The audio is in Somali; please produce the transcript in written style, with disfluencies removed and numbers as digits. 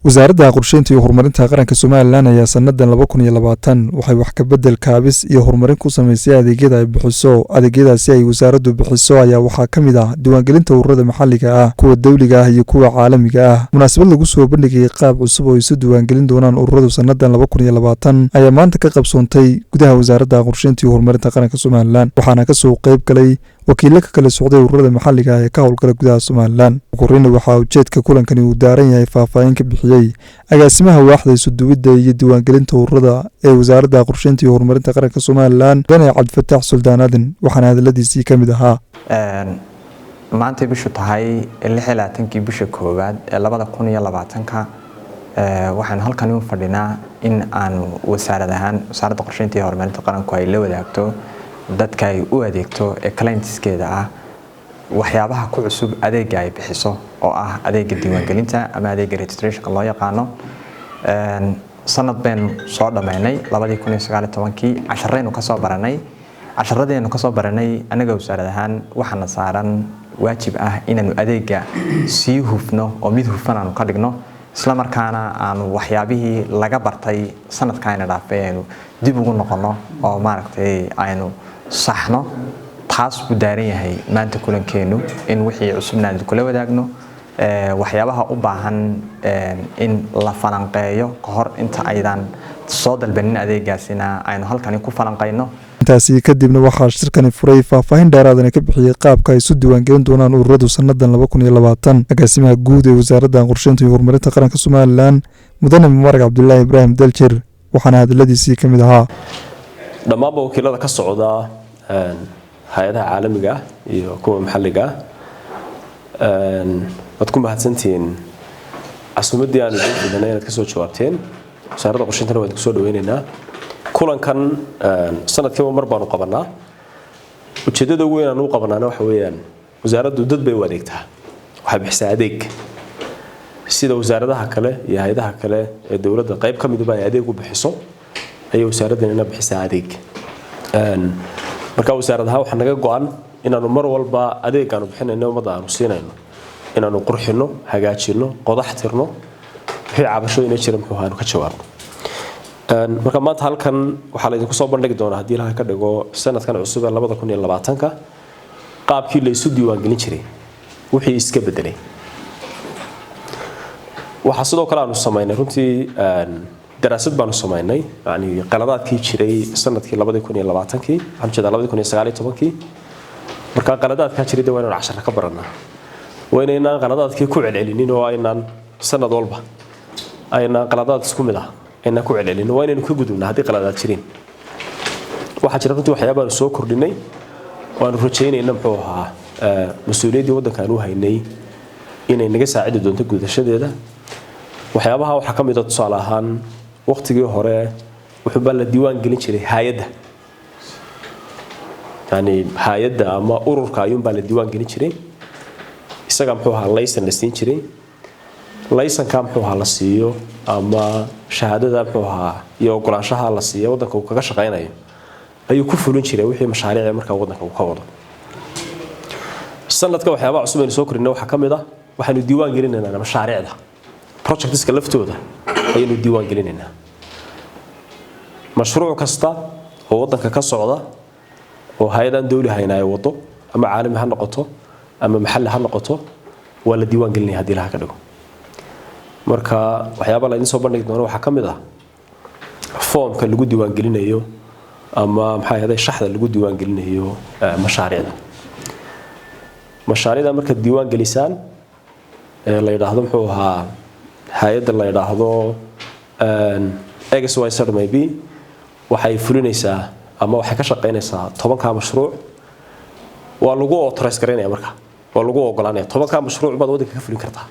wasaaradda qorsheynta iyo horumarinta qaranka Soomaaliland ayaa sanadan 2020 waxay wax ka bedel kaabis iyo horumarin ku sameysay adeegyada ay bixiso. Adeegyadaasi ay wasaaraddu bixiso ayaa waxaa ka mid ah diiwaangelinta ururada maxalliga ah, kuwa dawliga ah iyo kuwa caalamiga ah. Munaasabad lagu soo bandhigay qaab cusub oo isu diiwaangelin doonaan ururadu sanadan 2020 ayaa maanta ka qabsoontay gudaha wasaaradda qorsheynta iyo horumarinta qaranka Soomaaliland, waxaana ka soo qayb galay wakiilka kala socday ururada maxalliga ah ee ka howlgala gudaha Soomaaliland. Qorina waxa ujeedka kulankani uu daaran yahay faahfaahin ka bixiyay agaasimaha waaxda isu duwidda iyo diiwaangelinta ururada ee wasaaradda qorsheynta iyo horumarinta qaranka Soomaaliland, Daniel Cabdifataax Suldaanadin, waxaana hadaladiisii ka mid ahaa maanta bishu tahay 26 bisha koowaad ee 2020 waxaan halkan u fadhinaa in aan wasaaradda qorsheynta iyo horumarinta qaranku ay la wadaagto dadka ay u adeegto ee clientskeeda ah waxyaabaha ku cusub adeega ay bixiso oo ah adeega diiwaangelinta ama adeega registration loo yaqaano. sanad been soo dhameynay 2019 casharreenu ka soo baranay anaga wasaarad ahaan waxaana saaran waajib ah inaanu adeega sii hufno oo mid hufan aanu ka dhigno, isla markaana aanu waxyaabihii laga bartay sanadkaana dhaafay aynu dib ugu noqono oo maaragtay aynu saxno. taas buu daaran yahay maanta kulankeenu in wixii cusubna kula wadaagno waxyaabaha u baahan in la falanqeeyo ka hor inta aydan soo dalbanin adeegaasina aynu halkan ku falanqeyno. intaasi kadibna waxaa shirkani furay faahfaahin dheeraad ka bixiyay qaabka ay isu diiwaangelin doonaan ururadu sanadan 2020. agaasimaha guud ee wasaaradda qorsheynta iyo horumarinta qaranka Soomaaliland, Mudane Mubarak Cabdullaahi Ibraahim Daljir, waxaana hadaladiisii ka mid ahaa dhammaan wakiilada ka socda hay'adaha caalamiga iyo kuwa maxalliga wad ku mahadsantiin casuumadii aan idin fidanay inaad ka soo jawaabteen. wasaaradda qorsheynta waa ku soo dhaweynaynaa kulankan sanadkiiba mar baan u qabanaa. ujeedada weyn aan u qabanaana waxa weeyaan wasaaraddu dad bay u adeegtaa, waxay bixisaa adeeg sida wasaaradaha kale iyo hay'adaha kale ee dawladda qayb ka mid ah ay adeeg u bixiso ayay wasaaraddeena bixisaa adeeg. marka wasaaradaha waxa naga go'an inaanu mar walba adeegan bixinayno umada aanu siinayno inaanu qurxino, hagaajino, qodaxtirno wixii cabashooyin jira muxuu ahaan ka jawaabno. marka maanta halkan waxa la idinku soo bandhigi doonaa hadii la ka dhigo sanadkan cusub ee 2020 qaabkii la isu diiwaangelin jiray wixii iska bedelay. waxa sidoo kale aanu sameynay runtii daraasad baanu sameynay yani qaladaadkii jiray sanadkii 2020 waxaan jeedaa 2019 marka qaladaadka jiray waa inaan 10 ka baranaa, waa inaan qaladaadkii ku celcelinin oo aynaan sanad walba aynaan qaladaad isku mid ah ayna ku celcelin, waa inaan ka gudubnaa hadii qaladaad jireen. waxa jira runtii waxyaabo aan soo kordhinay oo aan rajaynayna muxuu ahaa mas'uuliyadii waddanka aanu haynay inay naga saacidi doonto gudashadeeda. waxyaabaha waxa ka mid ah tusaale ahaan waqtigii hore wuxuu baa la diiwaan gelin jiray hay'adda, yani hay'adda ama ururka ayuun baa la diiwaan gelin jiray, isaga muxuu ahaa laysan la siin jiray. laysanka muxuu ahaa la siiyo ama shahaadada muxuu ahaa iyo ogolaanshaha la siiyo waddanka uu kaga shaqeynayo ayuu ku fulin jiray wixii mashaariic marka waddanka uu ka wado. sanadka waxyaabaha cusub ee soo korinay waxa ka mid ah waxaanu diiwaan gelinaynaa mashaariicda projectska laftooda ayaynu diiwaan gelinaynaa. mashruuc kasta oo waddanka ka socda oo hay'adan dawli haynaay wado ama caalami ha noqoto ama maxalli ha noqoto waa la diiwaan gelinayaa hadii la ka dhigo. marka waxyaabaha la idin soo bandhigi doono waxa ka mid ah foomka lagu diiwaan gelinayo ama maxay ahayd shaxda lagu diiwaan gelinayo mashaariicda marka diiwaan gelisaan la yiraahdo muxuu ahaa hay'adda la yiraahdo XYZ waxay fulinaysaa ama waxay ka shaqeynaysaa 10 mashruuc waa lagu authorize gareynaya marka waa lagu ogolaanaya 10 mashruuc baad waddanka ka fulin kartaa.